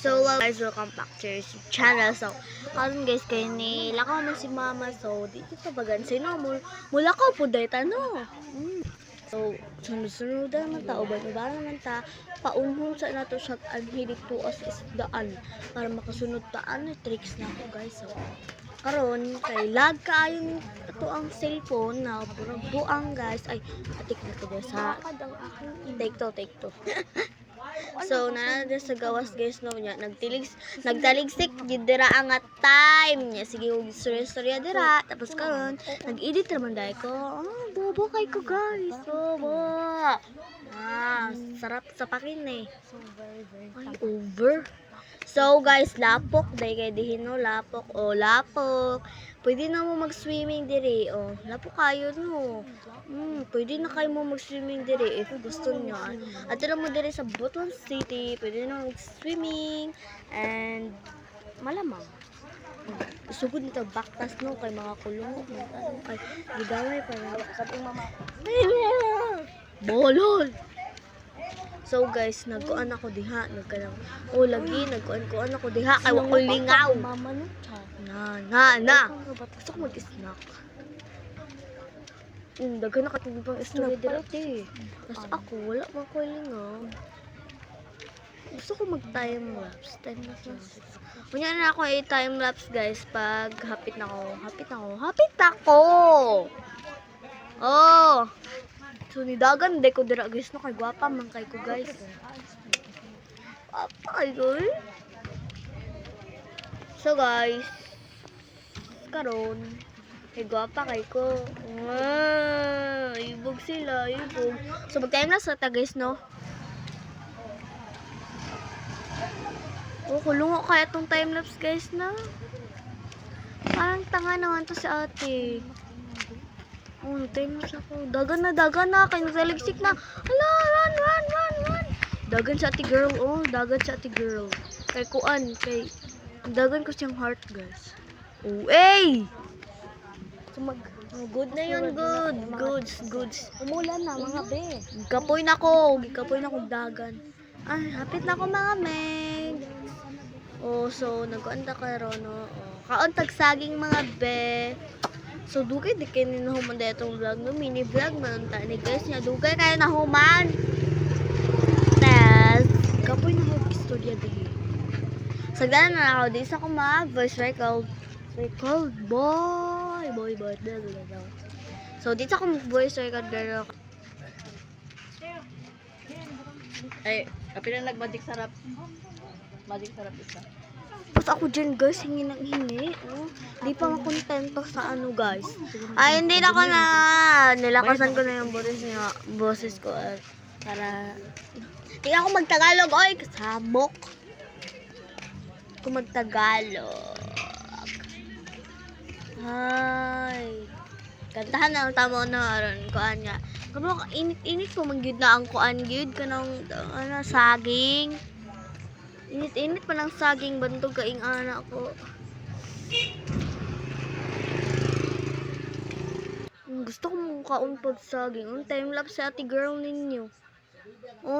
So guys, welcome back to your channel. So, karon guys, kay ni lakaw man si mama. So, dito sa bagan sino mula ko po day tano. So, sunod-sunod naman ta, uban naman ta, paunhon sa nato sa anhilig tuos isdaan para makasunod ta ano tricks na ako guys. So, karon kay lag kaayo ato ang cellphone na puro buang guys. Ay, atik na to guys ha. Take to. So, na sa gawas guys no nya nagtaligsik gid dira ang time nya sige og istorya dira tapos karon nag-edit naman dai ko. Bobo kay ko guys. Bobo. Sarap sa pakin eh. So very ay, over. So guys, lapok dai kay dihin no lapok Pwede na mo mag-swimming diri oh. Lapok kayo no. Pwede na kayo mo mag-swimming diri if gusto niyo. At mo diri sa Butuan City, pwede na mag-swimming and malamang sugod nito baktas no kay mga kulong kay gidaway para sa ating mama. Bolol. So guys, nagkuan ako diha, nagkuan ako diha kay wa ko lingaw. Mama no. Na. Gusto ko mag-snack. Dagan na katulog pang story dito. Tapos ako, wala pa ko lingaw. Gusto ko mag-time-lapse. Kunya na ako i-time-lapse guys pag hapit na ako. Oh! So, nidagan, di ko dira guys no. Kay gwapa man kay ko guys. Gwapa kay ko eh. So guys, karon kay gwapa kay ko. Ibog sila. So mag-time na sa guys no. Kulungo kaya tong time lapse guys na. Parang tanga naman to si ate. Time lapse ako. Dagan na kay nasaligsik na. Hala, run. Dagan sa ate girl. Dagan sa ate girl. Kay kuan kay dagan ko siyang heart guys. So good na yun, goods. Umulan na mga be. Gikapoy na ko dagan. Ay, hapit na ko mga meg. So nagkuanta karon no. Kaon tag saging mga be. So dugay di kay nahuman detong vlog no, mini vlog man ta ni guys nya dugay kay nahuman. Tas kapoy na ko istorya dihi. Sagdan na ako di sa ko voice record boy. So dito ako voice record girl. Ay, kapila nag-magic sarap. Magic sarap isa. Tapos ako dyan guys, hingi ng hingi. Di pa makontento sa ano guys. Ay, hindi na ako na nilakasan ko na yung boses ko. Para hindi ako magtagalog. Oy, kasabok. Kung magtagalog. Ay. Kantahan na ang tamo na aron kuan nga. Kamo init ko magyud na ang kuan gyud kanang saging. Init pa ng saging bantog kaing anak ko. Gusto ko mong kaon pag saging. Time lapse sa ate girl ninyo.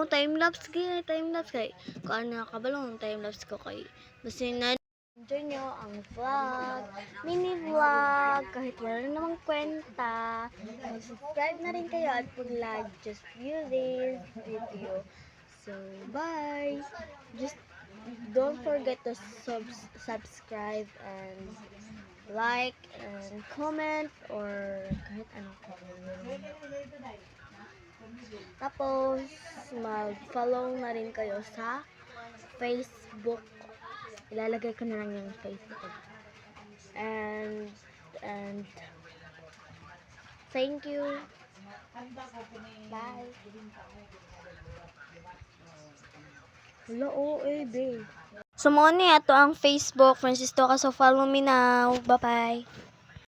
Time lapse kay. Kuan na kabalong time lapse ko kay. Basta na enjoy nyo ang vlog, mini vlog, kahit wala namang kwenta. Mag-subscribe na rin kayo at pag-like, just view this video. So, bye! Just don't forget to subscribe and like and comment or kahit anong comment. Tapos, mag-follow na rin kayo sa Facebook. Ilalagay ko na lang yung Facebook. And thank you. Bye. Hello, babe. So, mo ni ato ang Facebook, Francisco. So, follow me now. Bye-bye.